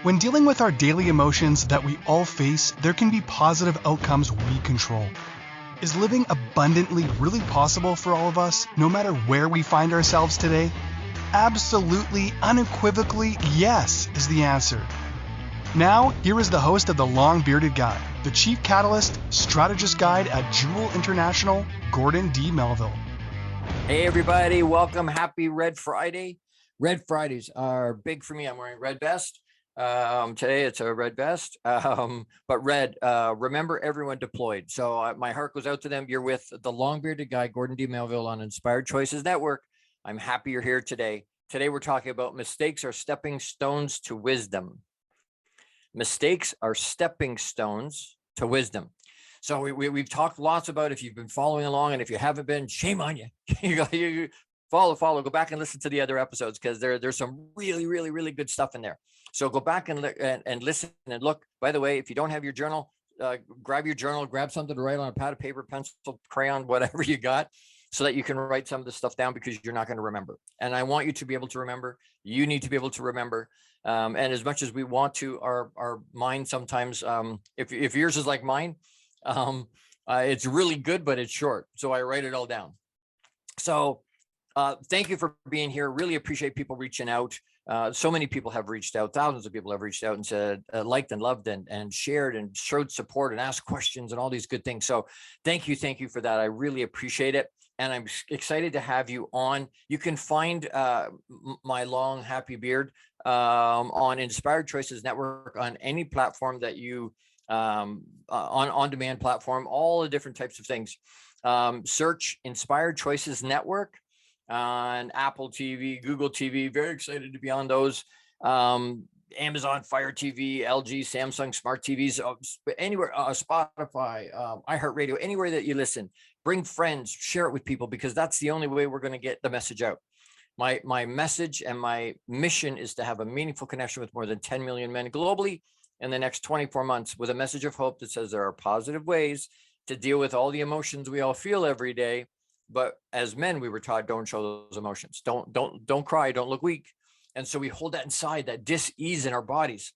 When dealing with our daily emotions that we all face, there can be positive outcomes we control. Is living abundantly really possible for all of us, no matter where we find ourselves today? Absolutely, unequivocally, yes is the answer. Now, here is the host of The Long Bearded Guy, the Chief Catalyst, Strategist Guide at JEWIL International, Gordon D Melville. Hey everybody, welcome. Happy Red Friday. Red Fridays are big for me. I'm wearing red vest. Today it's a red vest, but red, remember everyone deployed. So my heart goes out to them. You're with the Long Bearded Guy, Gordon D Melville on Inspired Choices Network. I'm happy you're here today. Today we're talking about mistakes are stepping stones to wisdom. Mistakes are stepping stones to wisdom. So we've talked lots about, if you've been following along, and if you haven't been, shame on you. you follow, go back and listen to the other episodes, because there's some really good stuff in there. So go back and listen and look. By the way, if you don't have your journal, grab your journal, grab something to write on, a pad of paper, pencil, crayon, whatever you got, so that you can write some of the stuff down, because you're not going to remember. And I want you to be able to remember. You need to be able to remember. And as much as we want to, our mind sometimes, if yours is like mine, it's really good, but it's short. So I write it all down. So thank you for being here. Really appreciate people reaching out. So many people have reached out. Thousands of people have reached out and said, liked and loved and shared and showed support and asked questions and all these good things. So thank you for that. I really appreciate it. And I'm excited to have you on. You can find my long, happy beard on Inspired Choices Network, on any platform that you, on-demand platform, all the different types of things. Search Inspired Choices Network on Apple TV, Google TV. Very excited to be on those. Amazon Fire TV, LG, Samsung Smart TVs, anywhere, Spotify, iHeartRadio, anywhere that you listen. Bring friends, share it with people, because that's the only way we're going to get the message out. My message and my mission is to have a meaningful connection with more than 10 million men globally in the next 24 months, with a message of hope that says there are positive ways to deal with all the emotions we all feel every day. But as men, we were taught, don't show those emotions. Don't cry. Don't look weak. And so we hold that inside, that dis-ease in our bodies,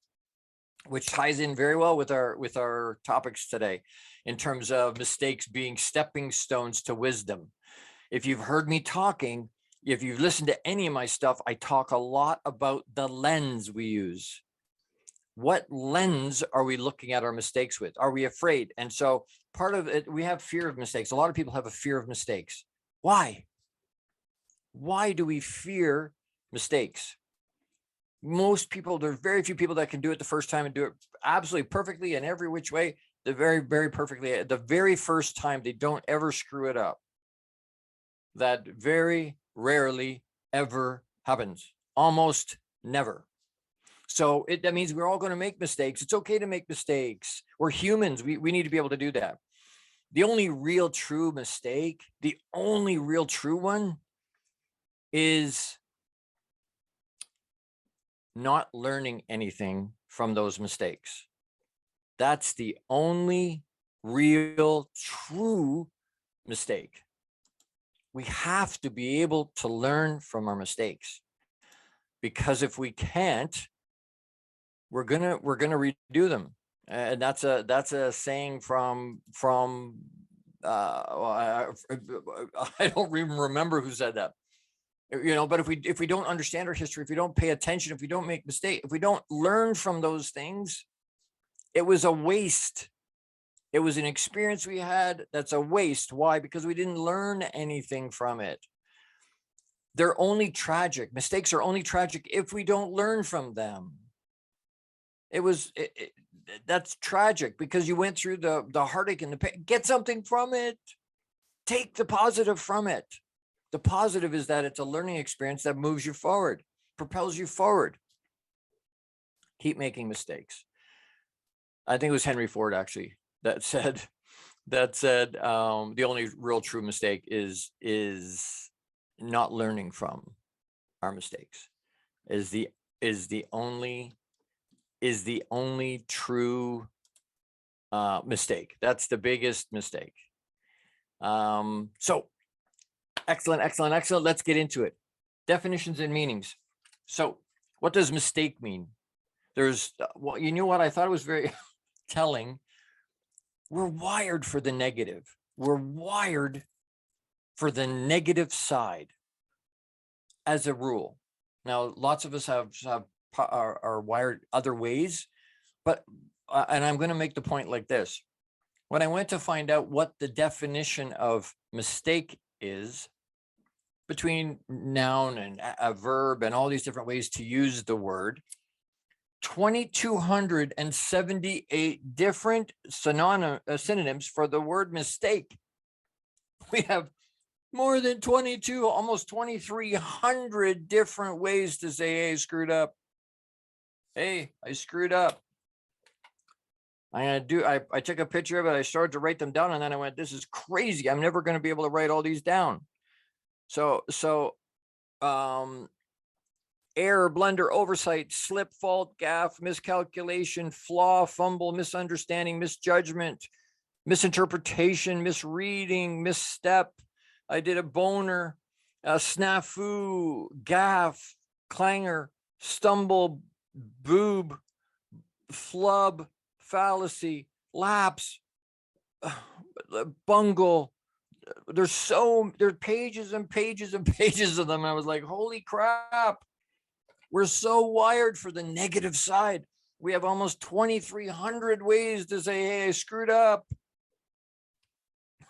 which ties in very well with our topics today, in terms of mistakes being stepping stones to wisdom. If you've heard me talking, if you've listened to any of my stuff, I talk a lot about the lens we use. What lens are we looking at our mistakes with? Are we afraid? And so part of it, we have fear of mistakes. A lot of people have a fear of mistakes. Why? Why do we fear mistakes? Most people, there's very few people that can do it the first time and do it absolutely perfectly in every which way. The very perfectly. The very first time, they don't ever screw it up. That very rarely ever happens. Almost never. So that means we're all going to make mistakes. It's okay to make mistakes. We're humans. We need to be able to do that. The only real true mistake, the only real true one, is not learning anything from those mistakes. That's the only real true mistake. We have to be able to learn from our mistakes, because if we can't, we're gonna redo them. And that's a saying from I don't even remember who said that. But if we don't understand our history, if we don't pay attention, if we don't make mistakes, if we don't learn from those things, it was a waste. It was an experience we had that's a waste. Why? Because we didn't learn anything from it. They're only tragic. Mistakes are only tragic if we don't learn from them. That's tragic, because you went through the heartache and the pain. Get something from it. Take the positive from it. The positive is that it's a learning experience that moves you forward, propels you forward. Keep making mistakes. I think it was Henry Ford, actually, that said the only real true mistake is not learning from our mistakes. Is the only true mistake. That's the biggest mistake. So excellent. Let's get into it. Definitions and meanings. So what does mistake mean? Well, you know what? I thought it was very telling. We're wired for the negative. We're wired for the negative side as a rule. Now, lots of us are wired other ways, but, and I'm going to make the point like this. When I went to find out what the definition of mistake is, between noun and a verb and all these different ways to use the word, 2,278 different synonyms for the word mistake. We have more than 22, almost 2,300 different ways to say, hey, screwed up. Hey, I screwed up. I took a picture of it. I started to write them down, and then I went, this is crazy. I'm never going to be able to write all these down. So error, blunder, oversight, slip, fault, gaffe, miscalculation, flaw, fumble, misunderstanding, misjudgment, misinterpretation, misreading, misstep. I did a boner, snafu, gaffe, clangor, stumble, boob, flub, fallacy, lapse, bungle. There's pages and pages and pages of them. I was like, holy crap. We're so wired for the negative side. We have almost 2,300 ways to say, hey, I screwed up.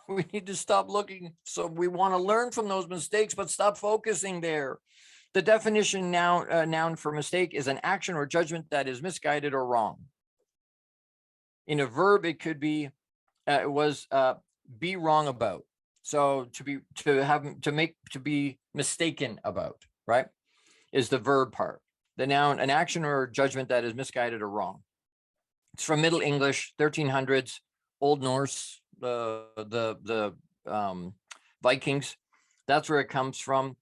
We need to stop looking. So we want to learn from those mistakes, but stop focusing there. The definition noun for mistake is an action or judgment that is misguided or wrong. In a verb, it could be, be wrong about. So to be mistaken about, right, is the verb part. The noun, an action or judgment that is misguided or wrong. It's from Middle English, 1300s, Old Norse, the Vikings. That's where it comes from.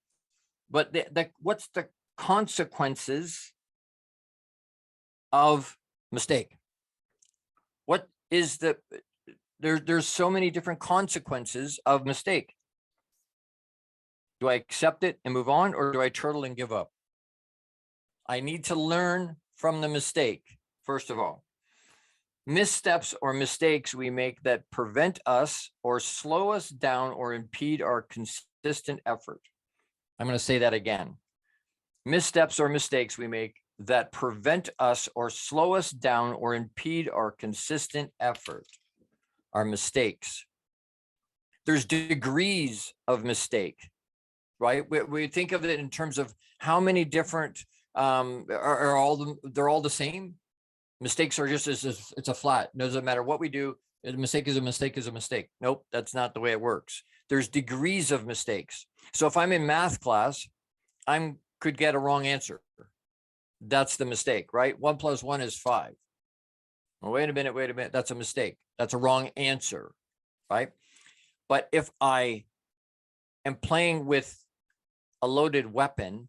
But what's the consequences of mistake? What is there's so many different consequences of mistake. Do I accept it and move on, or do I turtle and give up? I need to learn from the mistake, first of all. Missteps or mistakes we make that prevent us or slow us down or impede our consistent effort. I'm going to say that again. Missteps or mistakes we make that prevent us or slow us down or impede our consistent effort are mistakes. There's degrees of mistake, right? We think of it in terms of how many different they're all the same. Mistakes are just it's a flat. It doesn't matter what we do. A mistake is a mistake is a mistake. Nope, that's not the way it works. There's degrees of mistakes. So if I'm in math class, could get a wrong answer. That's the mistake, right? 1 + 1 is 5. Well, wait a minute. That's a mistake. That's a wrong answer, right? But if I am playing with a loaded weapon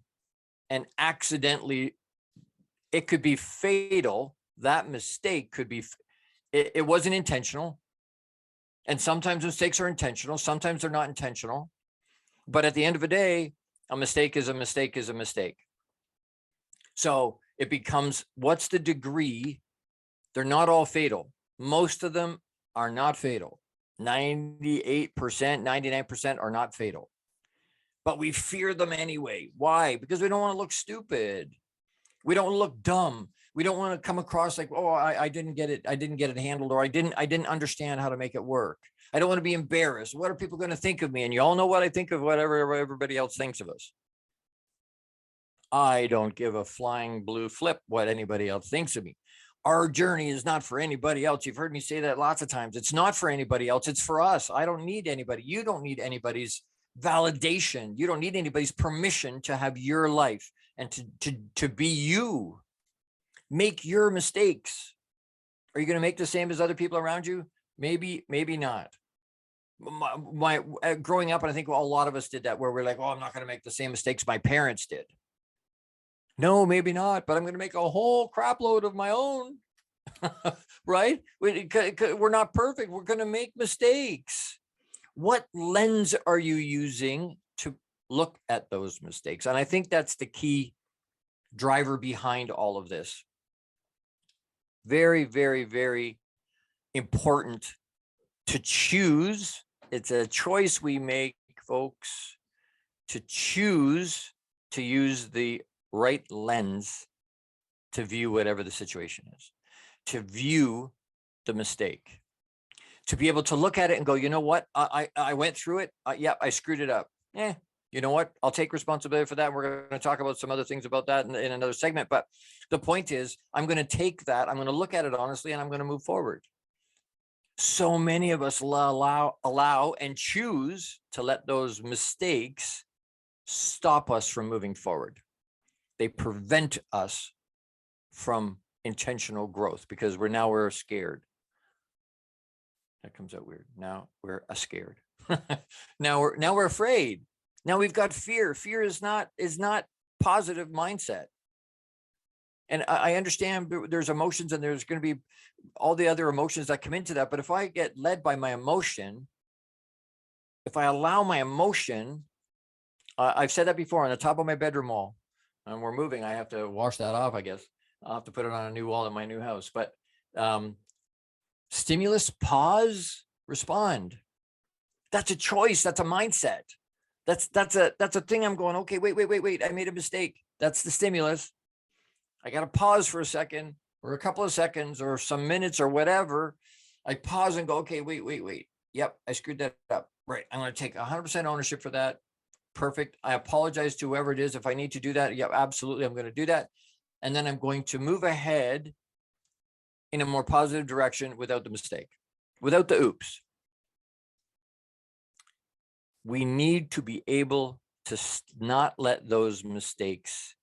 and accidentally, it could be fatal. That mistake could be, it wasn't intentional. And sometimes mistakes are intentional. Sometimes they're not intentional. But at the end of the day, a mistake is a mistake is a mistake. So it becomes, what's the degree? They're not all fatal. Most of them are not fatal. 98%, 99% are not fatal. But we fear them anyway. Why? Because we don't want to look stupid. We don't want to look dumb. We don't want to come across like, oh, I didn't get it. I didn't get it handled, or I didn't understand how to make it work. I don't want to be embarrassed. What are people going to think of me? And you all know what I think of whatever everybody else thinks of us. I don't give a flying blue flip what anybody else thinks of me. Our journey is not for anybody else. You've heard me say that lots of times. It's not for anybody else. It's for us. I don't need anybody. You don't need anybody's validation. You don't need anybody's permission to have your life and to be you. Make your mistakes. Are you going to make the same as other people around you? Maybe not. My growing up, and I think a lot of us did that, where we're like, oh, I'm not going to make the same mistakes my parents did. No, maybe not, but I'm going to make a whole crap load of my own, right? We're not perfect. We're going to make mistakes. What lens are you using to look at those mistakes? And I think that's the key driver behind all of this. Very, very, very important to choose. It's a choice we make, folks, to choose to use the right lens to view whatever the situation is, to view the mistake, to be able to look at it and go, you know what, I went through it. Yeah, I screwed it up. You know what, I'll take responsibility for that. We're going to talk about some other things about that in another segment. But the point is, I'm going to take that, I'm going to look at it honestly, and I'm going to move forward. So many of us allow and choose to let those mistakes stop us from moving forward. They prevent us from intentional growth because we're scared. That comes out weird. Now we're scared. now we're afraid. Now we've got fear. Fear is not positive mindset. And I understand there's emotions and there's going to be all the other emotions that come into that. But if I get led by my emotion, if I allow my emotion, I've said that before, on the top of my bedroom wall, and we're moving, I have to wash that off, I guess. I'll have to put it on a new wall in my new house. But stimulus, pause, respond. That's a choice. That's a mindset. That's a thing. I'm going, okay, wait. I made a mistake. That's the stimulus. I got to pause for a second or a couple of seconds or some minutes or whatever. I pause and go, okay, wait. Yep, I screwed that up. Right. I'm going to take 100% ownership for that. Perfect. I apologize to whoever it is. If I need to do that, yeah, absolutely. I'm going to do that. And then I'm going to move ahead in a more positive direction without the mistake, without the oops. We need to be able to not let those mistakes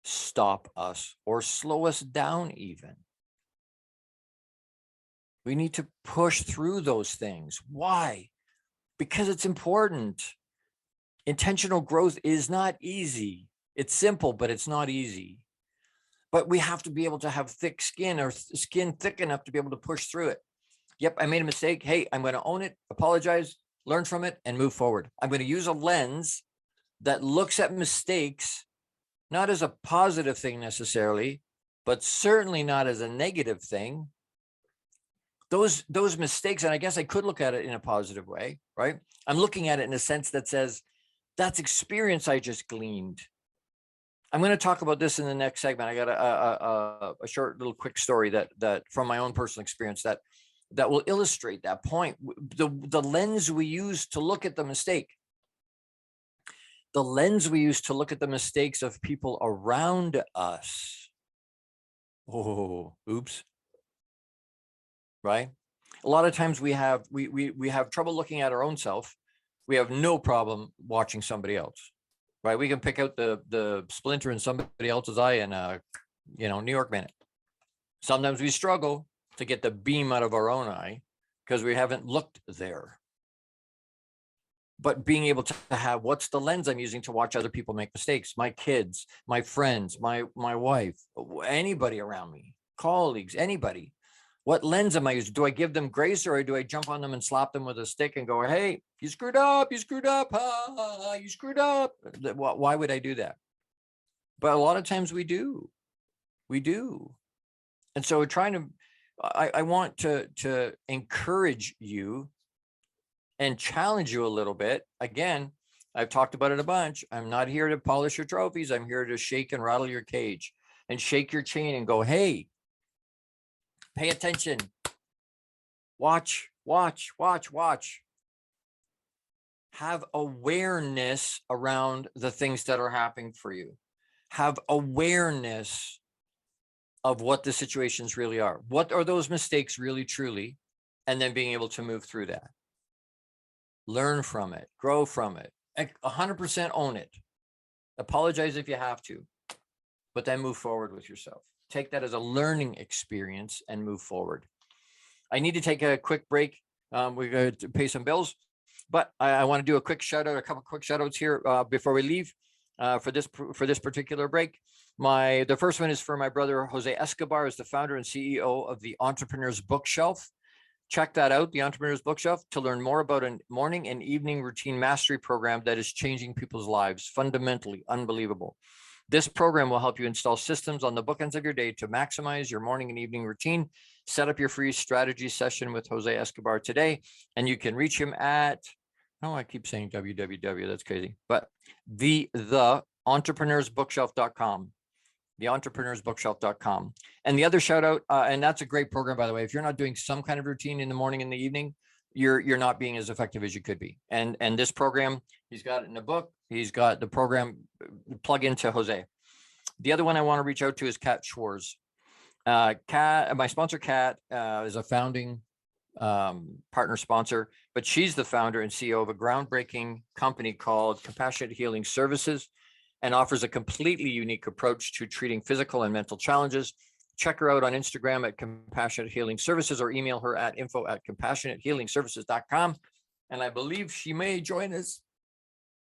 stop us or slow us down even. We need to push through those things. Why? Because it's important. Intentional growth is not easy. It's simple, but it's not easy. But we have to be able to have thick skin, or skin thick enough to be able to push through it. Yep, I made a mistake. Hey, I'm going to own it, apologize, learn from it, and move forward. I'm going to use a lens that looks at mistakes not as a positive thing necessarily, but certainly not as a negative thing. Those mistakes, and I guess I could look at it in a positive way, right? I'm looking at it in a sense that says, that's experience I just gleaned. I'm going to talk about this in the next segment. I got a short little quick story that from my own personal experience that will illustrate that point. The lens we use to look at the mistake, the lens we use to look at the mistakes of people around us. Oh, oops. Right? A lot of times we have trouble looking at our own self. We have no problem watching somebody else. Right? We can pick out the splinter in somebody else's eye in a New York minute. Sometimes we struggle to get the beam out of our own eye because we haven't looked there. But being able to have, what's the lens I'm using to watch other people make mistakes? My kids, my friends, my wife, anybody around me, colleagues, anybody. What lens am I using? Do I give them grace, or do I jump on them and slap them with a stick and go, hey, you screwed up, you screwed up, you screwed up? Why would I do that? But a lot of times we do. And so we're trying to, I want to encourage you and challenge you a little bit. Again, I've talked about it a bunch. I'm not here to polish your trophies. I'm here to shake and rattle your cage and shake your chain and go, hey, pay attention. Watch. Have awareness around the things that are happening for you. Have awareness of what the situations really are. What are those mistakes really, truly? And then being able to move through that. Learn from it, grow from it, 100% own it. Apologize if you have to, but then move forward with yourself. Take that as a learning experience and move forward. I need to take a quick break. We're going to pay some bills, but I want to do a quick shout out, a couple quick shout outs here before we leave for this particular break. The first one is for my brother, Jose Escobar, is the founder and CEO of the Entrepreneur's Bookshelf. Check that out, the Entrepreneur's Bookshelf, to learn more about a morning and evening routine mastery program that is changing people's lives. Fundamentally unbelievable. This program will help you install systems on the bookends of your day to maximize your morning and evening routine. Set up your free strategy session with Jose Escobar today, and you can reach him at, oh, I keep saying www, that's crazy, but the entrepreneursbookshelf.com, theentrepreneursbookshelf.com. And the other shout out, and that's a great program, by the way, if you're not doing some kind of routine in the morning and the evening, you're not being as effective as you could be. And this program, he's got it in a book. He's got the program plug into Jose. The other one I want to reach out to is Kat Schwarz. Kat, my sponsor, Kat, is a founding partner sponsor, but she's the founder and CEO of a groundbreaking company called Compassionate Healing Services, and offers a completely unique approach to treating physical and mental challenges. Check her out on Instagram at Compassionate Healing Services, or email her at info@compassionatehealingservices.com. And I believe she may join us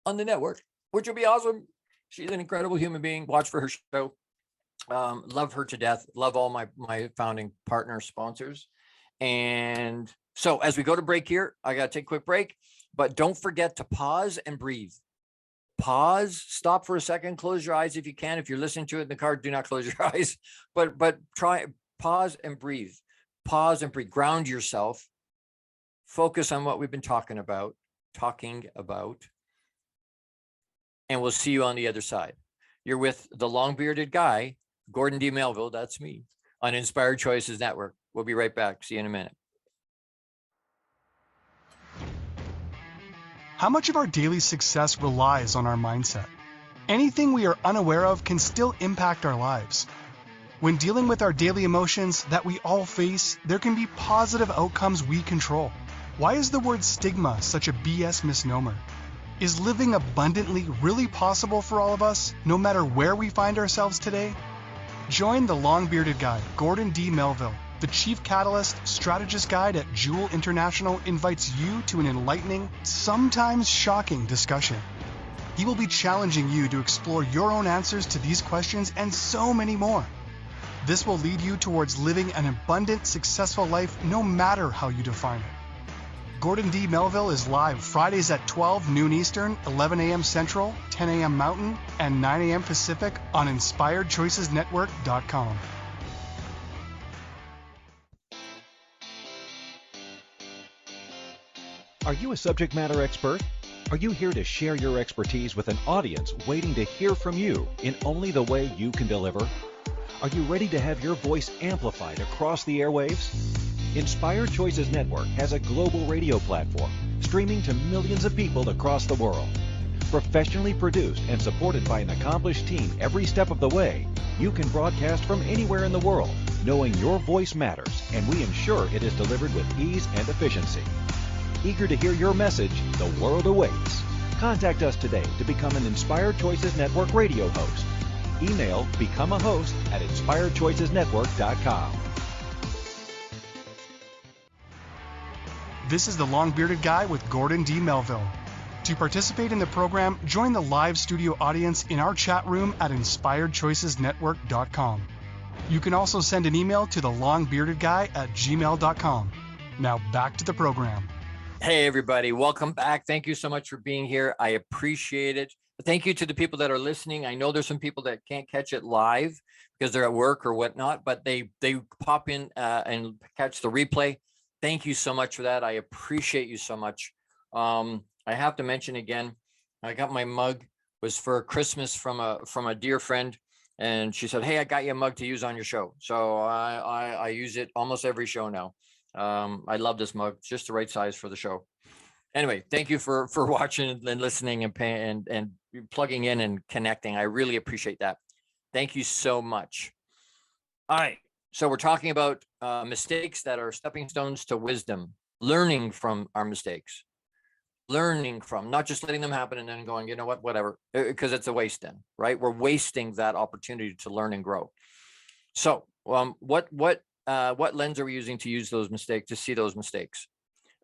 on the network, which would be awesome. She's an incredible human being. Watch for her show. Love her to death. Love all my founding partner sponsors. And so as we go to break here, I got to take a quick break, but don't forget to pause and breathe. Pause, stop for a second, close your eyes if you can. If you're listening to it in the car, do not close your eyes, but try, pause and breathe. Pause and breathe. Ground yourself. Focus on what we've been talking about. And we'll see you on the other side. You're with the long-bearded guy, Gordon D Melville, that's me, on Inspired Choices Network. We'll be right back. See you in a minute. How much of our daily success relies on our mindset? Anything we are unaware of can still impact our lives. When dealing with our daily emotions that we all face, there can be positive outcomes we control. Why is the word stigma such a BS misnomer? Is living abundantly really possible for all of us, no matter where we find ourselves today? Join the long-bearded guy, Gordon D Melville. The Chief Catalyst Strategist Guide at JEWIL International invites you to an enlightening, sometimes shocking discussion. He will be challenging you to explore your own answers to these questions and so many more. This will lead you towards living an abundant, successful life no matter how you define it. Gordon D Melville is live Fridays at 12 noon Eastern, 11 a.m. Central, 10 a.m. Mountain, and 9 a.m. Pacific on InspiredChoicesNetwork.com. Are you a subject matter expert? Are you here to share your expertise with an audience waiting to hear from you in only the way you can deliver? Are you ready to have your voice amplified across the airwaves? Inspired Choices Network has a global radio platform streaming to millions of people across the world. Professionally produced and supported by an accomplished team every step of the way, you can broadcast from anywhere in the world, knowing your voice matters, and we ensure it is delivered with ease and efficiency. Eager to hear your message, the world awaits. Contact us today to become an Inspired Choices Network radio host. Email become a host at inspiredchoicesnetwork.com. This is the long-bearded guy with Gordon D Melville. To participate in the program, join the live studio audience in our chat room at inspiredchoicesnetwork.com. You can also send an email to the long-bearded-guy at gmail.com. Now back to the program. Hey, everybody. Welcome back. Thank you so much for being here. I appreciate it. Thank you to the people that are listening. I know there's some people that can't catch it live because they're at work or whatnot, but they pop in and catch the replay. Thank you so much for that. I appreciate you so much. I have to mention again, I got my mug, was for Christmas from a dear friend. And she said, hey, I got you a mug to use on your show. So I use it almost every show now. I love this mug. It's just the right size for the show. Anyway, thank you for watching and listening and plugging in and connecting. I really appreciate that. Thank you so much. All right. So we're talking about mistakes that are stepping stones to wisdom, learning from our mistakes, learning from, not just letting them happen and then going, you know what, whatever, because it's a waste then, right? We're wasting that opportunity to learn and grow. So what lens are we using to use those mistakes, to see those mistakes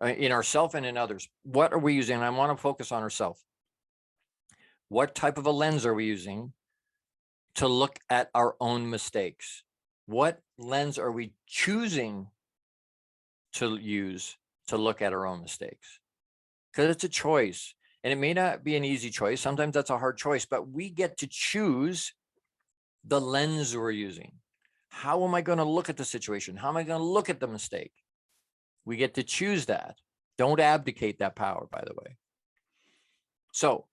in ourselves and in others? What are we using? I want to focus on ourselves. What type of a lens are we using to look at our own mistakes? What lens are we choosing to use to look at our own mistakes? Because it's a choice, and it may not be an easy choice. Sometimes that's a hard choice, but we get to choose the lens we're using. How am I going to look at the situation? How am I going to look at the mistake? We get to choose that. Don't abdicate that power, by the way. So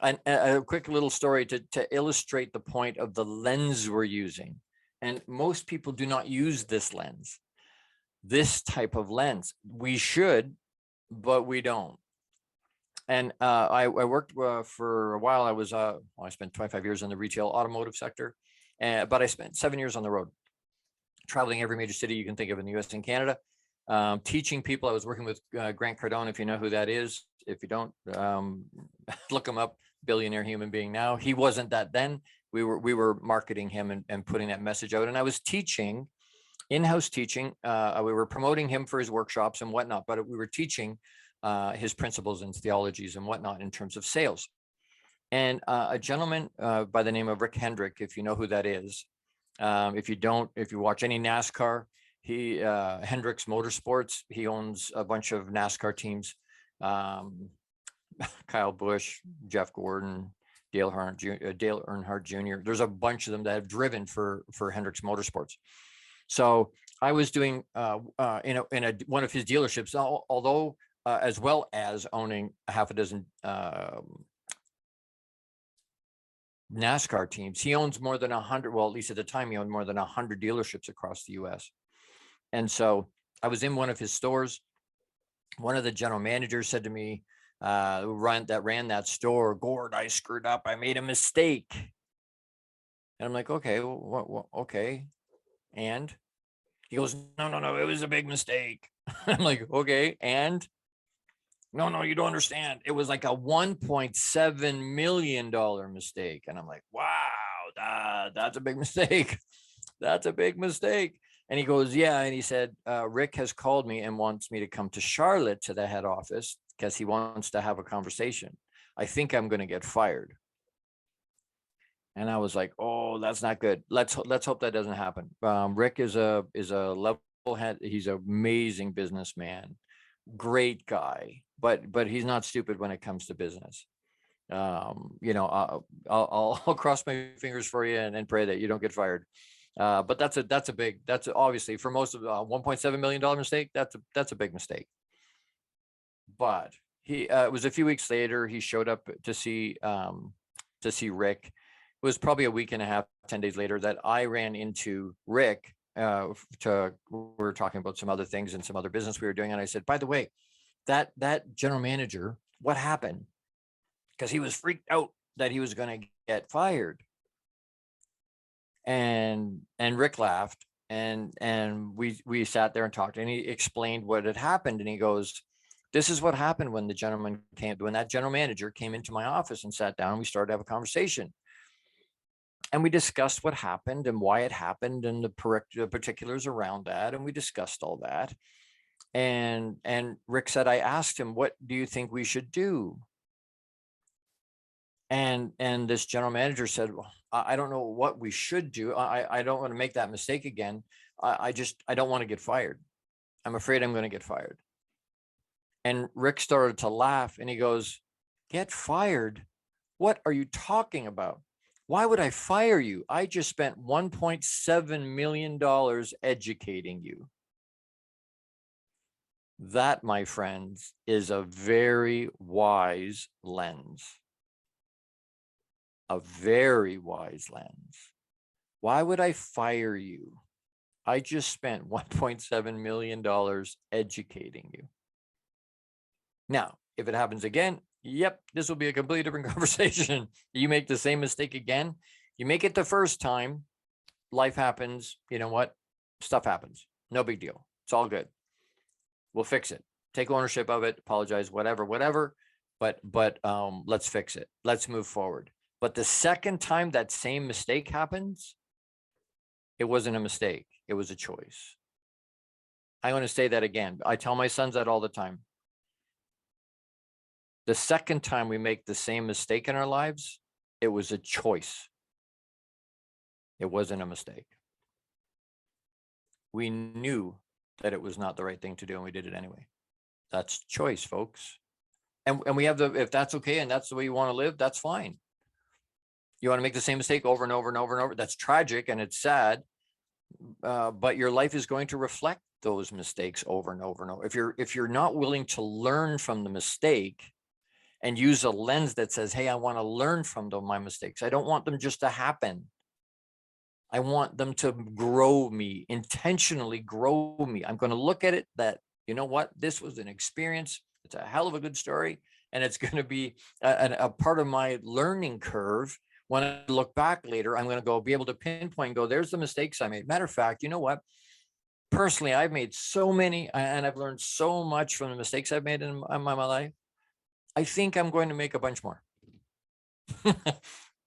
a quick little story to illustrate the point of the lens we're using. And most people do not use this lens, this type of lens. We should, but we don't. And I worked for a while. I spent 25 years in the retail automotive sector, but I spent 7 years on the road, traveling every major city you can think of in the US and Canada, teaching people. I was working with Grant Cardone, if you know who that is. If you don't, look him up, billionaire human being now. He wasn't that then. We were marketing him and putting that message out. And I was teaching, in-house teaching. We were promoting him for his workshops and whatnot, but we were teaching his principles and theologies and whatnot in terms of sales. And a gentleman by the name of Rick Hendrick, if you know who that is, if you don't, if you watch any NASCAR, he Hendrick's Motorsports, he owns a bunch of NASCAR teams. Kyle Busch, Jeff Gordon, Dale Earnhardt Jr. There's a bunch of them that have driven for Hendrick's Motorsports. So I was doing in one of his dealerships, although as well as owning a half a dozen NASCAR teams. He owns more than 100, well, at least at the time, he owned more than 100 dealerships across the US. And so I was in one of his stores. One of the general managers said to me, ran that store, "Gord, I screwed up. I made a mistake." And I'm like, okay, okay. And he goes, no, it was a big mistake. I'm like, okay. And no, you don't understand. It was like a $1.7 million mistake. And I'm like, wow, that's a big mistake. That's a big mistake. And he goes, yeah. And he said, Rick has called me and wants me to come to Charlotte to the head office because he wants to have a conversation. I think I'm going to get fired. And I was like, oh, that's not good. Let's hope that doesn't happen. Rick is a level head. He's an amazing businessman, great guy, but he's not stupid when it comes to business. I'll cross my fingers for you and pray that you don't get fired. But that's obviously for most of $1.7 million mistake. That's a big mistake. But it was a few weeks later, he showed up to see Rick. It was probably a week and a half, 10 days later that I ran into Rick. We were talking about some other things and some other business we were doing. And I said, by the way, that general manager, what happened? Because he was freaked out that he was going to get fired. And Rick laughed and we sat there and talked, and he explained what had happened. And he goes, this is what happened when that general manager came into my office and sat down, and we started to have a conversation. And we discussed what happened and why it happened and the particulars around that. And we discussed all that. And Rick said, I asked him, what do you think we should do? And this general manager said, well, I don't know what we should do. I don't want to make that mistake again. I don't want to get fired. I'm afraid I'm going to get fired. And Rick started to laugh and he goes, get fired? What are you talking about? Why would I fire you? I just spent $1.7 million educating you. That, my friends, is a very wise lens. A very wise lens. Why would I fire you? I just spent $1.7 million educating you. Now, if it happens again, yep, this will be a completely different conversation. You make the same mistake again. You make it the first time, life happens. You know what? Stuff happens. No big deal. It's all good. We'll fix it. Take ownership of it. Apologize, whatever. But let's fix it. Let's move forward. But the second time that same mistake happens, it wasn't a mistake. It was a choice. I want to say that again. I tell my sons that all the time. The second time we make the same mistake in our lives, it was a choice. It wasn't a mistake. We knew that it was not the right thing to do, and we did it anyway. That's choice, folks. And we have if that's okay and that's the way you want to live, that's fine. You want to make the same mistake over and over and over and over. That's tragic and it's sad. But your life is going to reflect those mistakes over and over and over. If you're not willing to learn from the mistake and use a lens that says, hey, I want to learn from my mistakes. I don't want them just to happen. I want them to grow me, intentionally grow me. I'm going to look at it that, you know what, this was an experience. It's a hell of a good story. And it's going to be a part of my learning curve. When I look back later, I'm going to be able to pinpoint and go, there's the mistakes I made. Matter of fact, you know what? Personally, I've made so many and I've learned so much from the mistakes I've made in my life. I think I'm going to make a bunch more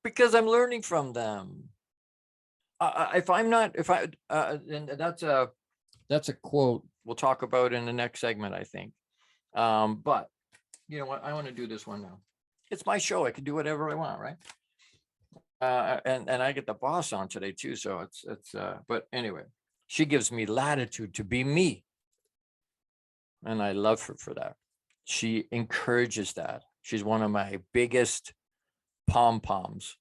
because I'm learning from them. And that's a quote we'll talk about in the next segment, I think. But you know what? I want to do this one now. It's my show. I can do whatever I want, right? And I get the boss on today too. So but anyway, she gives me latitude to be me. And I love her for that. She encourages that. She's one of my biggest pom-poms.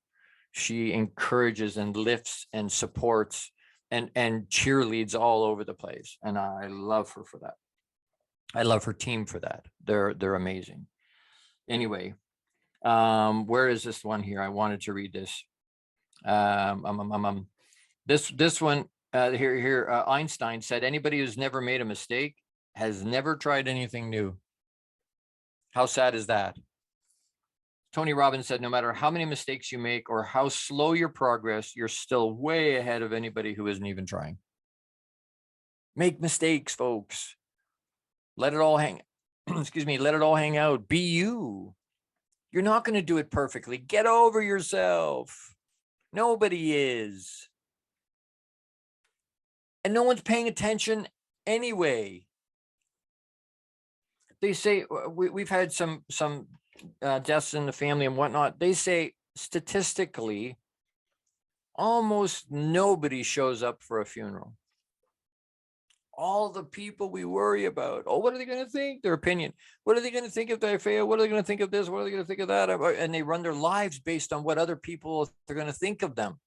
She encourages and lifts and supports and cheerleads all over the place. And I love her for that. I love her team for that. They're amazing. Anyway, where is this one here? I wanted to read this. This one here. Einstein said, anybody who's never made a mistake has never tried anything new. How sad is that? Tony Robbins said, no matter how many mistakes you make or how slow your progress, you're still way ahead of anybody who isn't even trying. Make mistakes, folks. Let it all hang. Excuse me. Let it all hang out. Be you. You're not going to do it perfectly. Get over yourself. Nobody is. And no one's paying attention anyway. They say we've had some deaths in the family and whatnot. They say statistically, almost nobody shows up for a funeral. All the people we worry about. Oh, what are they going to think? Their opinion. What are they going to think if they fail? What are they going to think of this? What are they going to think of that? And they run their lives based on what other people are going to think of them.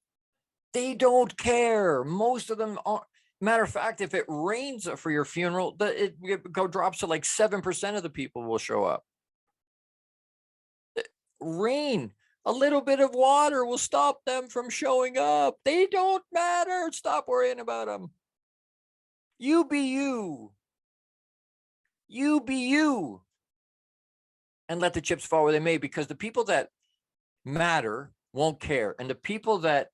They don't care. Most of them are. Matter of fact, if it rains for your funeral, it drops to like 7% of the people will show up. Rain, a little bit of water will stop them from showing up. They don't matter. Stop worrying about them. You be you. You be you. And let the chips fall where they may, because the people that matter won't care. And the people that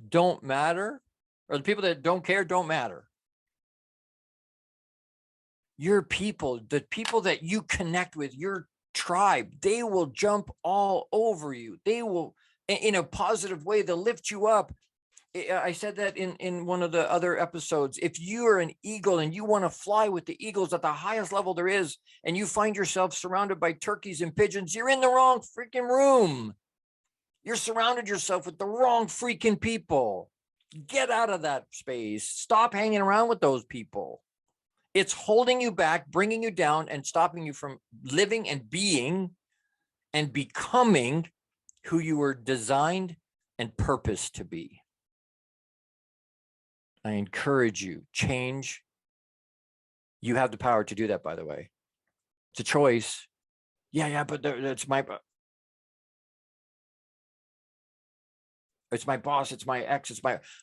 don't matter, or the people that don't care, don't matter. Your people, the people that you connect with, your tribe, they will jump all over you. They will, in a positive way, they'll lift you up. I said that in one of the other episodes. If you are an eagle and you want to fly with the eagles at the highest level there is, and you find yourself surrounded by turkeys and pigeons, you're in the wrong freaking room. You're surrounded yourself with the wrong freaking people. Get out of that space. Stop hanging around with those people. It's holding you back, bringing you down, and stopping you from living and being and becoming who you were designed and purposed to be. I encourage you, change. You have the power to do that, by the way. It's a choice. Yeah, but it's my boss, it's my ex,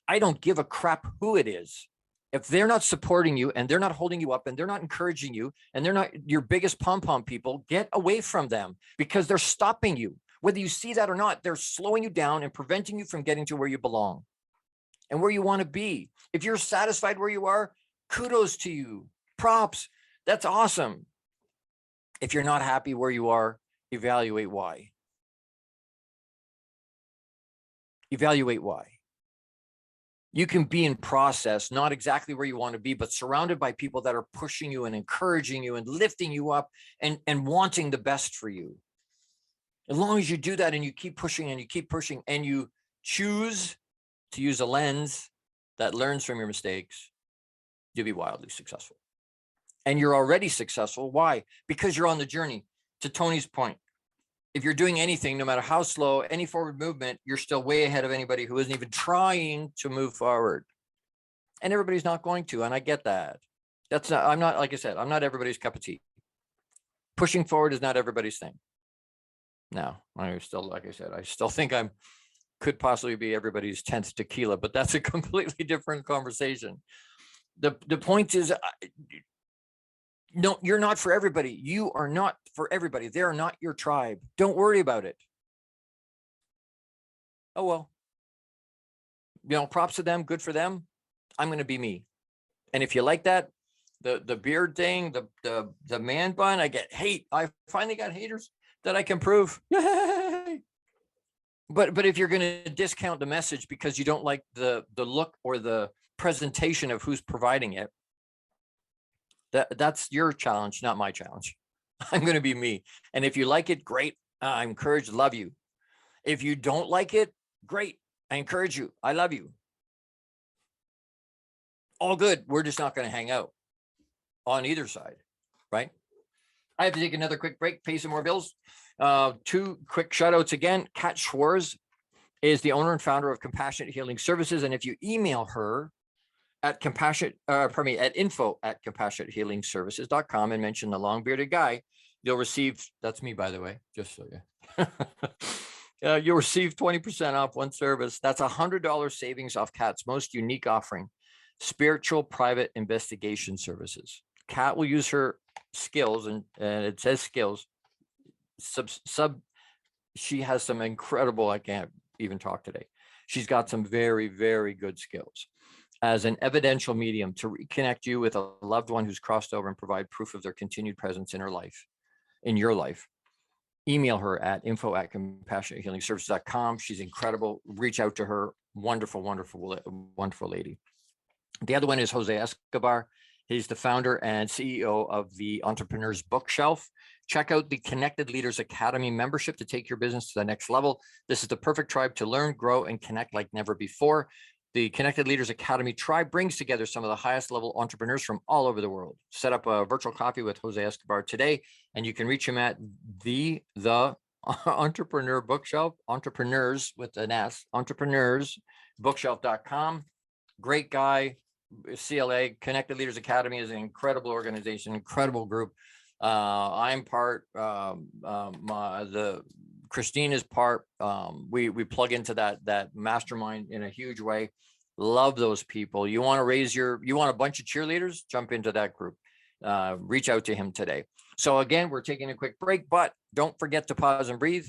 I don't give a crap who it is. If they're not supporting you and they're not holding you up and they're not encouraging you and they're not your biggest pom-pom people, get away from them, because they're stopping you. Whether you see that or not, they're slowing you down and preventing you from getting to where you belong and where you want to be. If you're satisfied where you are, kudos to you. Props. That's awesome. If you're not happy where you are, evaluate why. Evaluate why. You can be in process, not exactly where you want to be, but surrounded by people that are pushing you and encouraging you and lifting you up and wanting the best for you. As long as you do that and you keep pushing and you keep pushing and you choose to use a lens that learns from your mistakes, you'll be wildly successful. And you're already successful. Why? Because you're on the journey. To Tony's point, if you're doing anything, no matter how slow, any forward movement, you're still way ahead of anybody who isn't even trying to move forward. And everybody's not going to, and I get that. I'm not, like I said, I'm not everybody's cup of tea. Pushing forward is not everybody's thing. Now, I still, like I said, I still think could possibly be everybody's 10th tequila, but that's a completely different conversation. The point is, no, you're not for everybody. You are not for everybody. They're not your tribe. Don't worry about it. Oh, well, props to them. Good for them. I'm going to be me. And if you like that, the beard thing, the man bun, I get hate. I finally got haters that I can prove. Yay! But if you're going to discount the message because you don't like the look or the presentation of who's providing it, that's your challenge, not my challenge. I'm going to be me. And if you like it, great. I encourage, love you. If you don't like it, great. I encourage you. I love you. All good. We're just not going to hang out on either side, right? I have to take another quick break, pay some more bills. 2 quick shout outs again. Kat Schwarz is the owner and founder of Compassionate Healing Services. And if you email her at info@compassionatehealingservices.com and mention the long bearded guy, you'll receive, that's me, by the way, just so you you'll receive 20% off one service. That's $100 savings off Kat's most unique offering, spiritual private investigation services. Kat will use her skills, and it says skills, she has some incredible, I can't even talk today. She's got some very, very good skills as an evidential medium to reconnect you with a loved one who's crossed over and provide proof of their continued presence in her life, in your life. Email her at info@compassionatehealingservices.com. She's incredible. Reach out to her. Wonderful, wonderful, wonderful lady. The other one is Jose Escobar. He's the founder and CEO of the Entrepreneur's Bookshelf. Check out the Connected Leaders Academy membership to take your business to the next level. This is the perfect tribe to learn, grow, and connect like never before. The Connected Leaders Academy tribe brings together some of the highest level entrepreneurs from all over the world. Set up a virtual coffee with Jose Escobar today, and you can reach him at the Entrepreneur Bookshelf, entrepreneurs with an S, entrepreneursbookshelf.com. Great guy. CLA, Connected Leaders Academy, is an incredible organization, incredible group. I'm part, Christine is part. We plug into that mastermind in a huge way. Love those people. You want a bunch of cheerleaders, jump into that group. Reach out to him today. So again, we're taking a quick break, but don't forget to pause and breathe.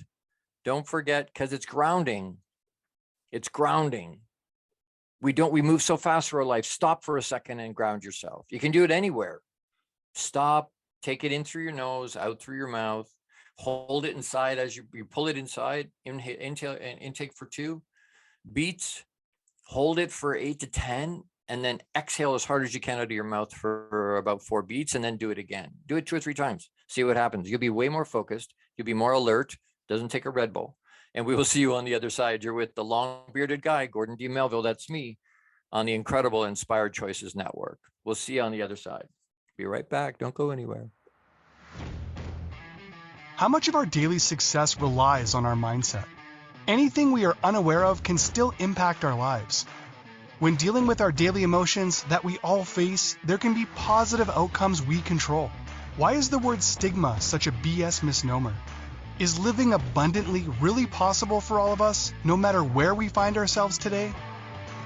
Don't forget, because it's grounding. It's grounding. We move so fast through our life. Stop for a second and ground yourself. You can do it anywhere. Stop, take it in through your nose, out through your mouth, hold it inside as you pull it inside, intake for 2 beats, hold it for 8 to 10, and then exhale as hard as you can out of your mouth for about 4 beats, and then do it again. Do it 2 or 3 times. See what happens. You'll be way more focused. You'll be more alert. Doesn't take a Red Bull. And we will see you on the other side. You're with the long-bearded guy, Gordon D Melville. That's me, on the incredible Inspired Choices Network. We'll see you on the other side. Be right back. Don't go anywhere. How much of our daily success relies on our mindset? Anything we are unaware of can still impact our lives. When dealing with our daily emotions that we all face, there can be positive outcomes we control. Why is the word stigma such a BS misnomer? Is living abundantly really possible for all of us, no matter where we find ourselves today?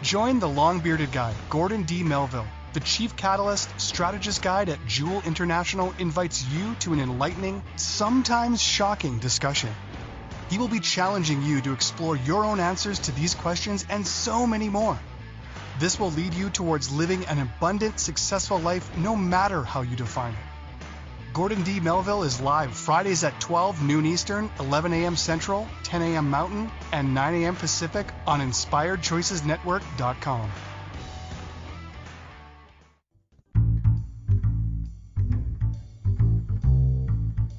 Join the long-bearded guy, Gordon D Melville. The Chief Catalyst Strategist Guide at JEWIL International invites you to an enlightening, sometimes shocking discussion. He will be challenging you to explore your own answers to these questions and so many more. This will lead you towards living an abundant, successful life no matter how you define it. Gordon D Melville is live Fridays at 12 noon Eastern, 11 a.m. Central, 10 a.m. Mountain, and 9 a.m. Pacific on InspiredChoicesNetwork.com.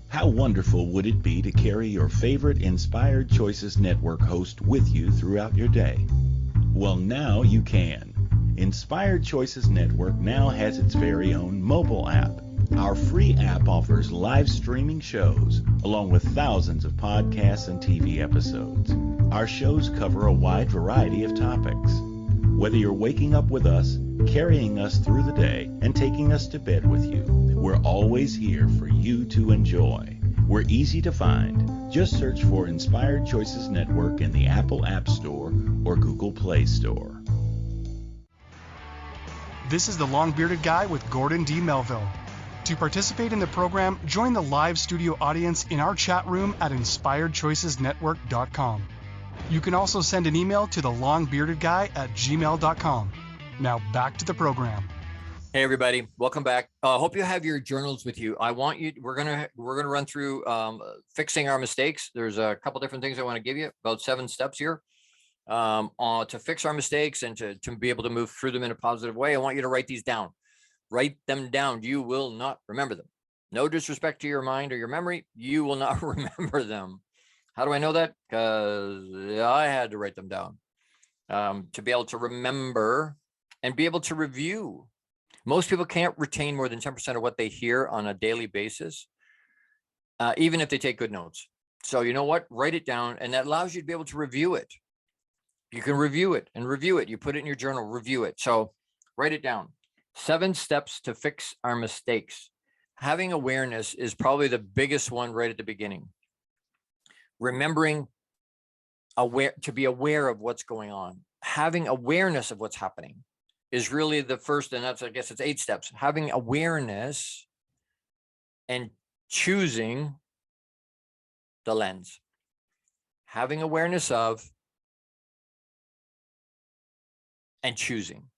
How wonderful would it be to carry your favorite Inspired Choices Network host with you throughout your day? Well, now you can. Inspired Choices Network now has its very own mobile app. Our free app offers live streaming shows, along with thousands of podcasts and TV episodes. Our shows cover a wide variety of topics. Whether you're waking up with us, carrying us through the day, and taking us to bed with you, we're always here for you to enjoy. We're easy to find. Just search for Inspired Choices Network in the Apple App Store or Google Play Store. This is the Long-Bearded Guy with Gordon D Melville. To participate in the program, join the live studio audience in our chat room at inspiredchoicesnetwork.com. You can also send an email to thelongbeardedguy@gmail.com. Now back to the program. Hey everybody, welcome back. Hope you have your journals with you. We're gonna run through fixing our mistakes. There's a couple different things I want to give you, about 7 steps here to fix our mistakes and to be able to move through them in a positive way. I want you to write these down. Write them down. You will not remember them. No disrespect to your mind or your memory. You will not remember them. How do I know that? Because I had to write them down to be able to remember and be able to review. Most people can't retain more than 10% of what they hear on a daily basis, even if they take good notes. So you know what? Write it down, and that allows you to be able to review it. You can review it and review it. You put it in your journal, review it. So write it down. 7 steps to fix our mistakes. Having awareness is probably the biggest one right at the beginning. Remembering to be aware of what's going on. Having awareness of what's happening is really the first, and I guess it's 8 steps. Having awareness and choosing the lens. Having awareness of and choosing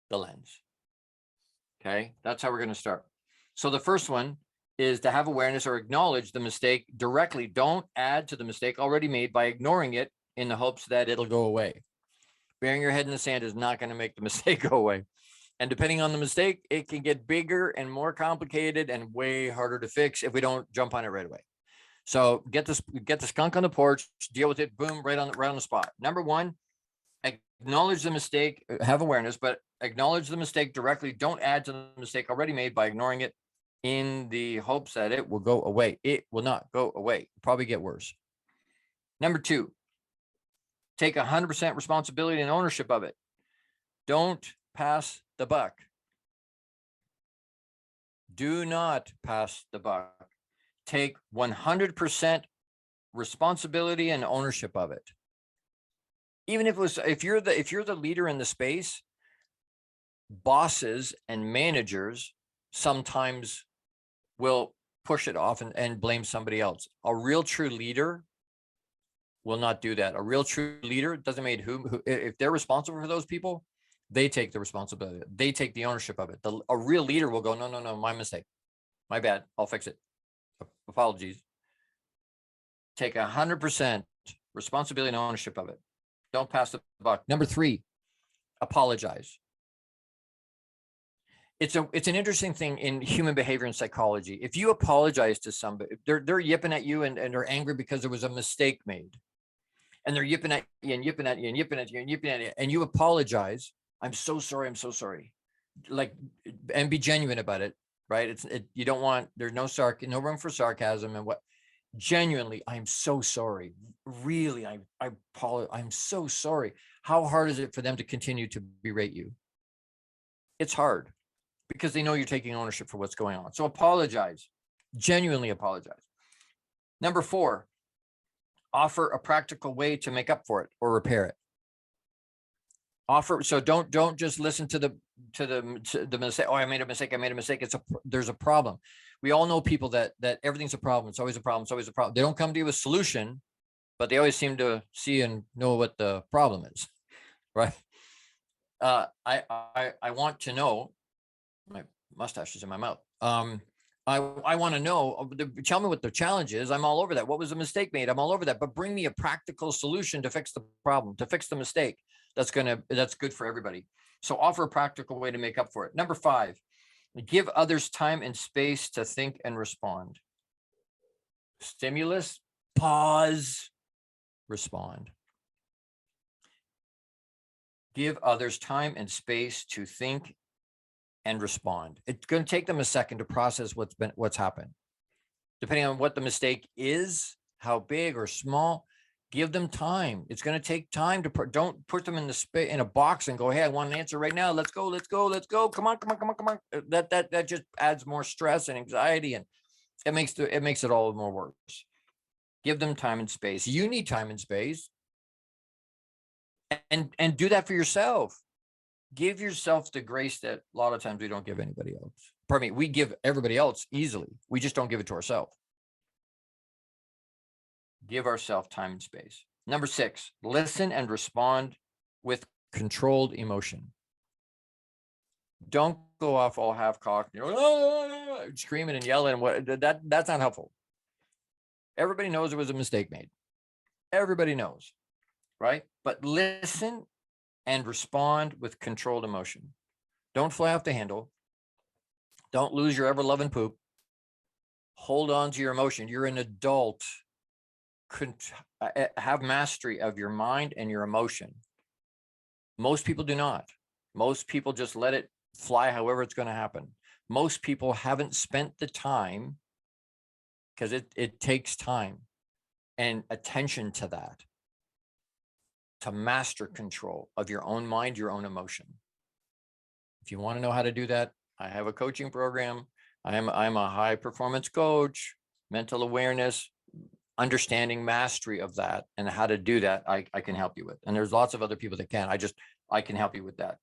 the lens. Okay, that's how we're going to start. So the first one is to have awareness or acknowledge the mistake directly. Don't add to the mistake already made by ignoring it in the hopes that it'll go away. Burying your head in the sand is not going to make the mistake go away. And depending on the mistake, it can get bigger and more complicated and way harder to fix if we don't jump on it right away. So get the skunk on the porch, deal with it, boom, right on the spot. Number 1, acknowledge the mistake, have awareness, but acknowledge the mistake directly. Don't add to the mistake already made by ignoring it in the hopes that it will go away. It will not go away. It'll probably get worse. Number 2, take 100% responsibility and ownership of it. Don't pass the buck. Do not pass the buck. Take 100% responsibility and ownership of it. Even if you're the leader in the space, bosses and managers sometimes will push it off and blame somebody else. A real true leader will not do that. A real true leader, doesn't matter who, if they're responsible for those people, they take the responsibility. They take the ownership of it. A real leader will go, no, my mistake. My bad. I'll fix it. Apologies. Take 100% responsibility and ownership of it. Don't pass the buck. Number 3, apologize. It's an interesting thing in human behavior and psychology. If you apologize to somebody, they're yipping at you and they're angry because there was a mistake made. And they're yipping at you and yipping at you and yipping at you and yipping at you. And you apologize. I'm so sorry. I'm so sorry. Like, and be genuine about it, right? You don't want, there's no room for sarcasm and what. Genuinely, I'm so sorry. Really, I apologize. I'm so sorry. How hard is it for them to continue to berate you? It's hard because they know you're taking ownership for what's going on. So apologize. Genuinely apologize. Number 4, offer a practical way to make up for it or repair it. So don't just listen to the mistake. Oh, I made a mistake. There's a problem. We all know people that everything's a problem. It's always a problem. It's always a problem. They don't come to you with a solution, but they always seem to see and know what the problem is, right? I want to know. My mustache is in my mouth. I want to know. Tell me what the challenge is. I'm all over that. What was the mistake made? I'm all over that. But bring me a practical solution to fix the problem, to fix the mistake. That's good for everybody. So offer a practical way to make up for it. Number 5, give others time and space to think and respond. Stimulus, pause, respond. Give others time and space to think and respond. It's going to take them a second to process what's happened. Depending on what the mistake is, how big or small, give them time. It's going to take time to don't put them in a box and go, hey, I want an answer right now. Let's go. Come on. That just adds more stress and anxiety, and it makes it all more worse. Give them time and space. You need time and space, and do that for yourself. Give yourself the grace that a lot of times we don't give anybody else. Pardon me, we give everybody else easily. We just don't give it to ourselves. Give ourselves time and space. Number 6, listen and respond with controlled emotion. Don't go off all half-cocked, screaming and yelling. That's not helpful. Everybody knows there was a mistake made. Everybody knows, right? But listen and respond with controlled emotion. Don't fly off the handle. Don't lose your ever-loving poop. Hold on to your emotion. You're an adult. Have mastery of your mind and your emotion. Most people do not. Most people just let it fly however it's going to happen. Most people haven't spent the time, because it takes time and attention to that, to master control of your own mind, your own emotion. If you want to know how to do that, I have a coaching program. I'm a high performance coach, mental awareness, understanding mastery of that, and how to do that. I can help you with. And there's lots of other people that can. I can help you with that.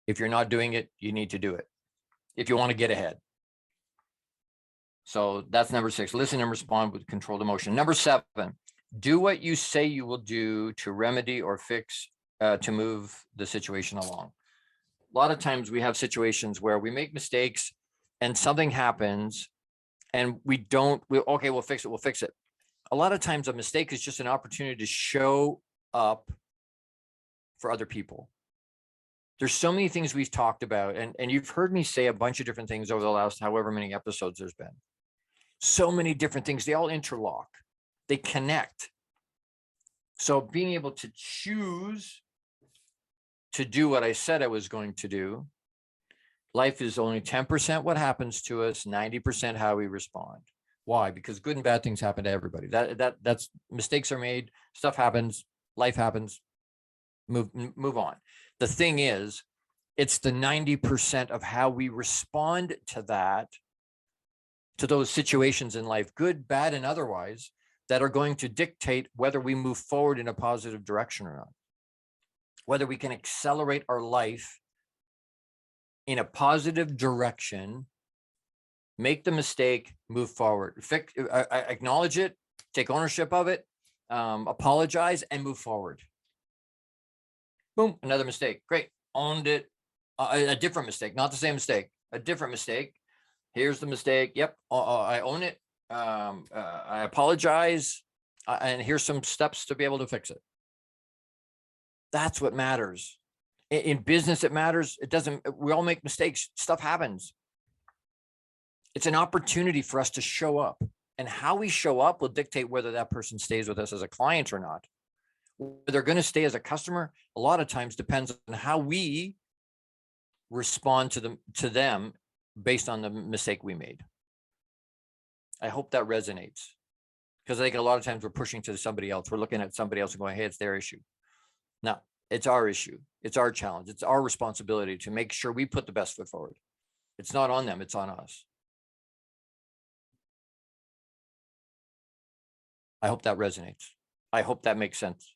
If you're not doing it, you need to do it if you want to get ahead. So that's number 6. Listen and respond with controlled emotion. Number 7, do what you say you will do to remedy or fix, to move the situation along. A lot of times we have situations where we make mistakes and something happens and okay, we'll fix it. A lot of times a mistake is just an opportunity to show up for other people. There's so many things we've talked about, and you've heard me say a bunch of different things over the last however many episodes there's been. So many different things, they all interlock, they connect. So being able to choose to do what I said I was going to do. Life is only 10% what happens to us, 90% how we respond. Why? Because good and bad things happen to everybody. That's mistakes are made, stuff happens, life happens, move on. The thing is, it's the 90% of how we respond to that, to those situations in life, good, bad, and otherwise, that are going to dictate whether we move forward in a positive direction or not, whether we can accelerate our life in a positive direction, make the mistake, move forward, acknowledge it, take ownership of it, apologize, and move forward. Boom, another mistake. Great, owned it. A different mistake, not the same mistake, a different mistake. Here's the mistake. Yep, I own it. I apologize, and here's some steps to be able to fix it. That's what matters. In business, it matters. It doesn't. We all make mistakes. Stuff happens. It's an opportunity for us to show up, and how we show up will dictate whether that person stays with us as a client or not. Whether they're going to stay as a customer, a lot of times depends on how we respond to them based on the mistake we made. I hope that resonates, because I think a lot of times we're pushing to somebody else. We're looking at somebody else and going, hey, it's their issue. No, it's our issue. It's our challenge. It's our responsibility to make sure we put the best foot forward. It's not on them. It's on us. I hope that resonates. I hope that makes sense.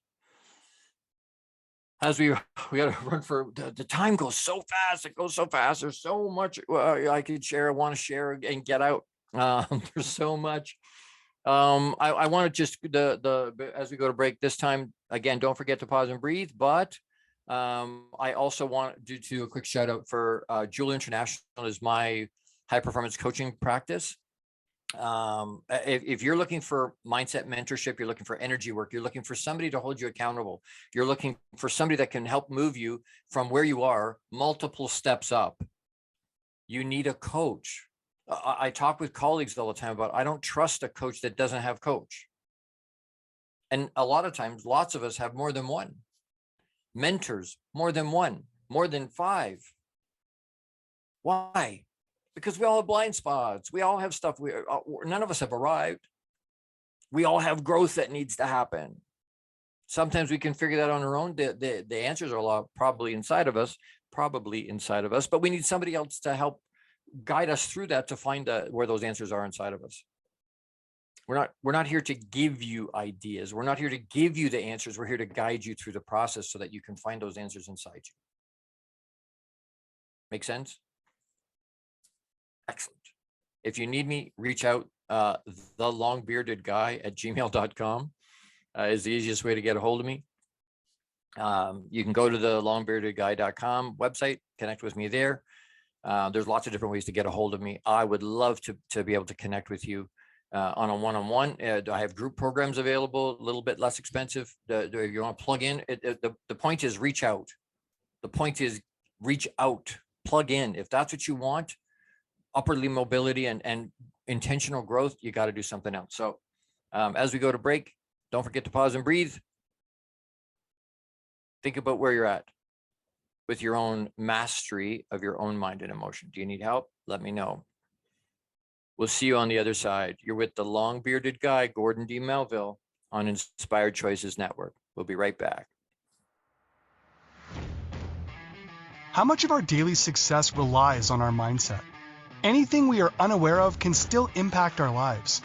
As we got to run for the time goes so fast. It goes so fast. There's so much I could share. I want to share and get out. There's so much. I want to just as we go to break this time, again, don't forget to pause and breathe. But I also want to do a quick shout out for JEWIL International is my high performance coaching practice. If you're looking for mindset mentorship, you're looking for energy work, you're looking for somebody to hold you accountable, you're looking for somebody that can help move you from where you are multiple steps up, you need a coach. I talk with colleagues all the time about, I don't trust a coach that doesn't have coach. And a lot of times, lots of us have more than one. Mentors, more than one, more than 5. Why? Because we all have blind spots. We all have stuff. None of us have arrived. We all have growth that needs to happen. Sometimes we can figure that on our own. The answers are probably inside of us, but we need somebody else to help guide us through that to find where those answers are inside of us. We're not here to give you ideas. We're not here to give you the answers. We're here to guide you through the process so that you can find those answers inside you. Make sense? Excellent. If you need me, reach out. thelongbeardedguy@gmail.com is the easiest way to get a hold of me. You can go to the longbeardedguy.com website, connect with me there. There's lots of different ways to get a hold of me. I would love to be able to connect with you on a one-on-one. I have group programs available, a little bit less expensive. If you want to plug in, the point is reach out. The point is reach out, plug in. If that's what you want, upwardly mobility and intentional growth, you got to do something else. So as we go to break, don't forget to pause and breathe. Think about where you're at with your own mastery of your own mind and emotion. Do you need help? Let me know. We'll see you on the other side. You're with the long-bearded guy, Gordon D Melville, on Inspired Choices Network. We'll be right back. How much of our daily success relies on our mindset? Anything we are unaware of can still impact our lives.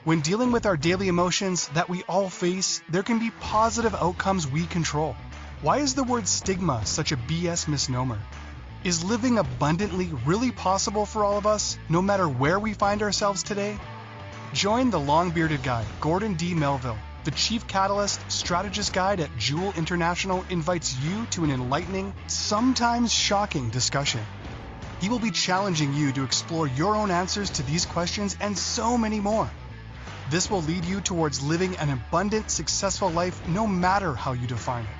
When dealing with our daily emotions that we all face, there can be positive outcomes we control. Why is the word stigma such a BS misnomer? Is living abundantly really possible for all of us, no matter where we find ourselves today? Join the long-bearded guy, Gordon D Melville. The Chief Catalyst Strategist Guide at JEWIL International invites you to an enlightening, sometimes shocking discussion. He will be challenging you to explore your own answers to these questions and so many more. This will lead you towards living an abundant, successful life no matter how you define it.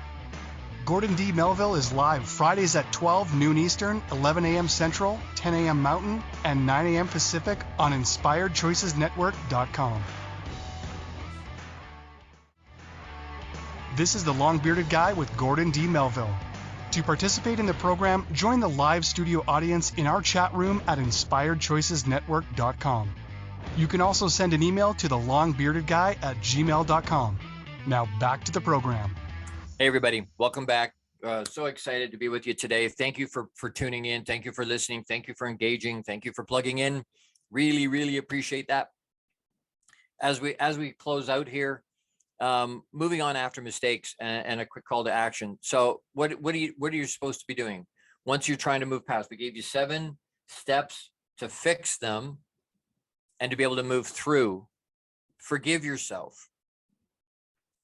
Gordon D Melville is live Fridays at 12 noon Eastern, 11 a.m. Central, 10 a.m. Mountain, and 9 a.m. Pacific on InspiredChoicesNetwork.com. This is the Long-Bearded Guy with Gordon D Melville. To participate in the program, join the live studio audience in our chat room at InspiredChoicesNetwork.com. You can also send an email to thelongbeardedguy@gmail.com. Now back to the program. Hey everybody, welcome back. So excited to be with you today. Thank you for tuning in. Thank you for listening. Thank you for engaging. Thank you for plugging in. Really, really appreciate that. As we close out here, moving on after mistakes and a quick call to action. So what are you supposed to be doing once you're trying to move past? We gave you 7 steps to fix them and to be able to move through. Forgive yourself.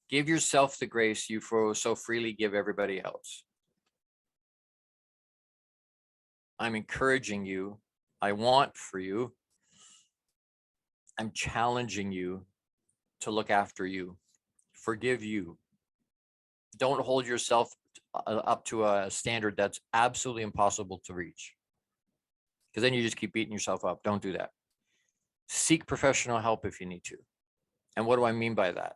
Give yourself the grace you so freely give everybody else. I'm encouraging you. I want for you. I'm challenging you to look after you. Forgive you. Don't hold yourself up to a standard that's absolutely impossible to reach, because then you just keep beating yourself up. Don't do that. Seek professional help if you need to. And what do I mean by that?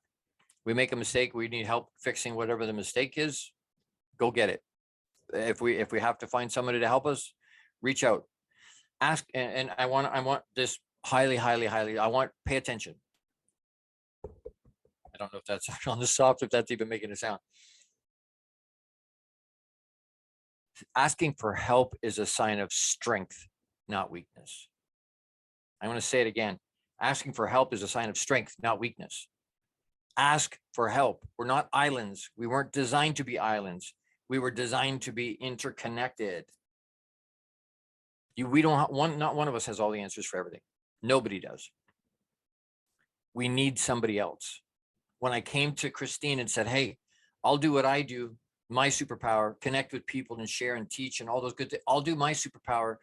We make a mistake, we need help fixing whatever the mistake is, go get it. If we have to find somebody to help us, reach out. Ask, and I want this highly, pay attention. I don't know if that's on the soft, if that's even making a sound. Asking for help is a sign of strength, not weakness. I'm going to say it again. Asking for help is a sign of strength, not weakness. Ask for help. We're not islands. We weren't designed to be islands. We were designed to be interconnected. Not one of us has all the answers for everything. Nobody does. We need somebody else. When I came to Christine and said, hey, I'll do what I do, my superpower, connect with people and share and teach and all those good things. I'll do my superpower.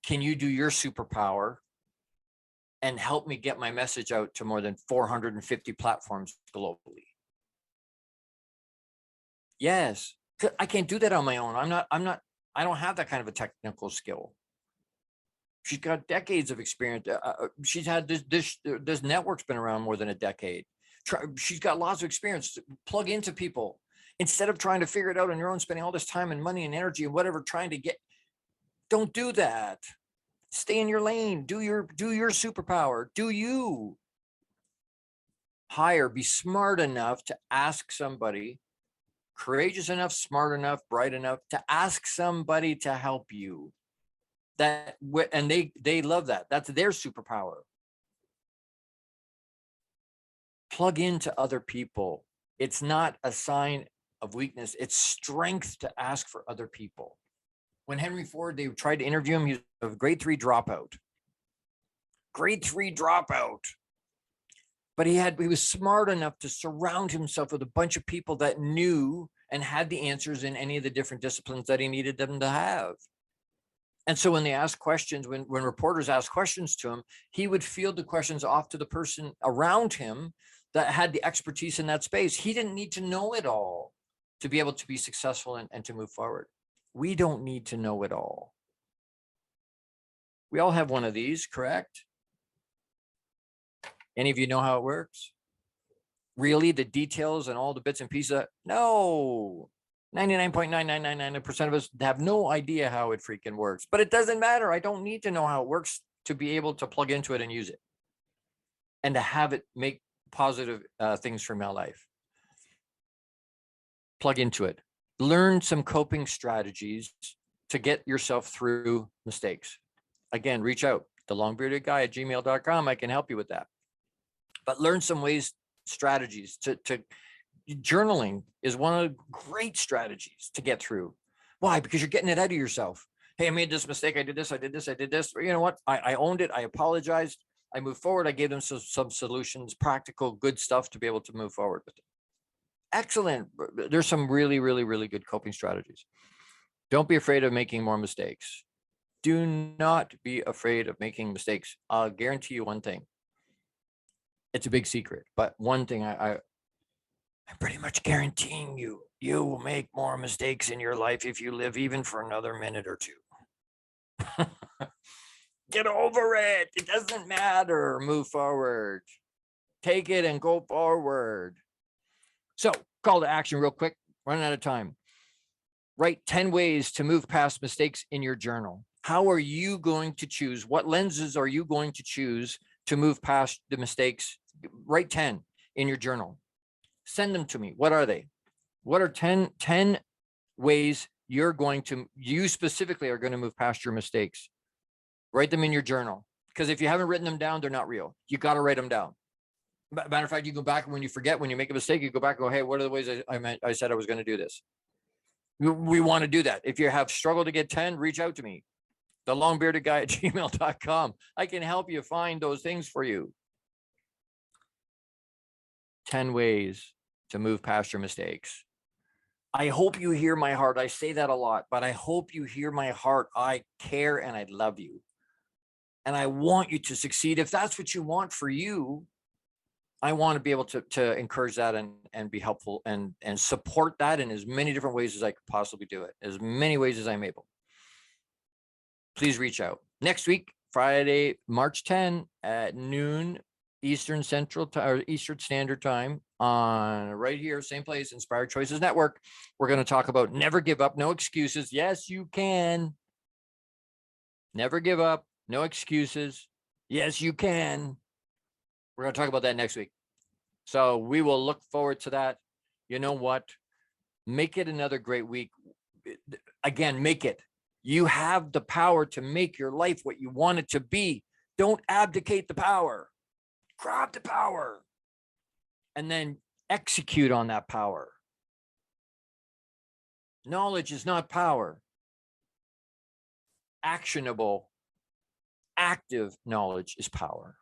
Can you do your superpower and help me get my message out to more than 450 platforms globally? Yes, I can't do that on my own. I don't have that kind of a technical skill. She's got decades of experience. She's had this network's been around more than a decade. She's got lots of experience. Plug into people instead of trying to figure it out on your own, spending all this time and money and energy and whatever, trying to Don't do that. Stay in your lane. Do your superpower. Do you. Be smart enough to ask somebody, courageous enough, smart enough, bright enough to ask somebody to help you. And they love that. That's their superpower. Plug into other people. It's not a sign of weakness. It's strength to ask for other people. When Henry Ford, they tried to interview him, he was a grade 3 dropout. Grade 3 dropout. But he was smart enough to surround himself with a bunch of people that knew and had the answers in any of the different disciplines that he needed them to have. And so when they asked questions, when reporters asked questions to him, he would field the questions off to the person around him that had the expertise in that space. He didn't need to know it all to be able to be successful and to move forward. We don't need to know it all. We all have one of these, correct? Any of you know how it works? Really, the details and all the bits and pieces? No. 99.9999% of us have no idea how it freaking works. But it doesn't matter. I don't need to know how it works to be able to plug into it and use it. And to have it make positive things for my life. Plug into it. Learn some coping strategies to get yourself through mistakes. Again, reach out. thelongbeardedguy@gmail.com. I can help you with that. But learn some strategies to journaling is one of the great strategies to get through. Why? Because you're getting it out of yourself. Hey, I made this mistake. I did this. I did this. I did this. You know what? I owned it. I apologized. I moved forward. I gave them some solutions, practical, good stuff to be able to move forward with it. Excellent. There's some really, really, really good coping strategies. Don't be afraid of making more mistakes. Do not be afraid of making mistakes. I'll guarantee you one thing. It's a big secret, but one thing I'm pretty much guaranteeing you, you will make more mistakes in your life if you live even for another minute or two. Get over it. It doesn't matter. Move forward. Take it and go forward. So, call to action real quick. Running out of time. Write 10 ways to move past mistakes in your journal. How are you going to choose? What lenses are you going to choose to move past the mistakes? Write 10 in your journal. Send them to me. What are they? What are 10 ways you specifically are going to move past your mistakes? Write them in your journal. Because if you haven't written them down, they're not real. You got to write them down. Matter of fact, you go back when you forget, when you make a mistake, you go back and go, hey, what are the ways I said I was going to do this? We want to do that. If you have struggled to get 10, reach out to me. thelongbeardedguy@gmail.com. I can help you find those things for you. 10 ways to move past your mistakes. I hope you hear my heart. I say that a lot, but I hope you hear my heart. I care and I love you. And I want you to succeed. If that's what you want for you, I want to be able to encourage that and be helpful and support that in as many different ways as I could possibly do it, as many ways as I'm able. Please reach out. Next week, Friday, March 10 at noon Eastern Standard Time on right here, same place, Inspired Choices Network. We're going to talk about never give up, no excuses. Yes, you can. Never give up, no excuses. Yes, you can. We're going to talk about that next week. So we will look forward to that. You know what? Make it another great week. Again, make it. You have the power to make your life what you want it to be. Don't abdicate the power. Grab the power. And then execute on that power. Knowledge is not power. Actionable, active knowledge is power.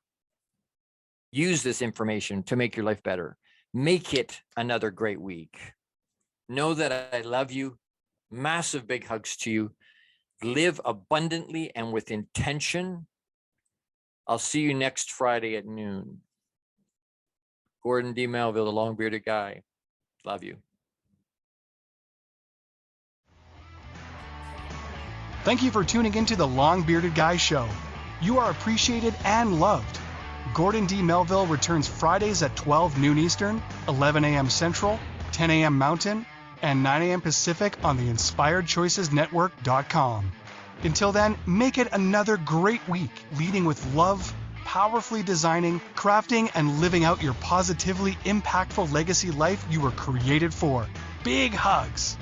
Use this information to make your life better. Make it another great week. Know that I love you. Massive big hugs to you. Live abundantly and with intention. I'll see you next Friday at noon. Gordon D Melville, the long-bearded guy. Love you. Thank you for tuning into the Long Bearded Guy Show. You are appreciated and loved. Gordon D Melville returns Fridays at 12 noon Eastern, 11 a.m. Central, 10 a.m. Mountain, and 9 a.m. Pacific on the InspiredChoicesNetwork.com. Until then, make it another great week, leading with love, powerfully designing, crafting, and living out your positively impactful legacy life you were created for. Big hugs!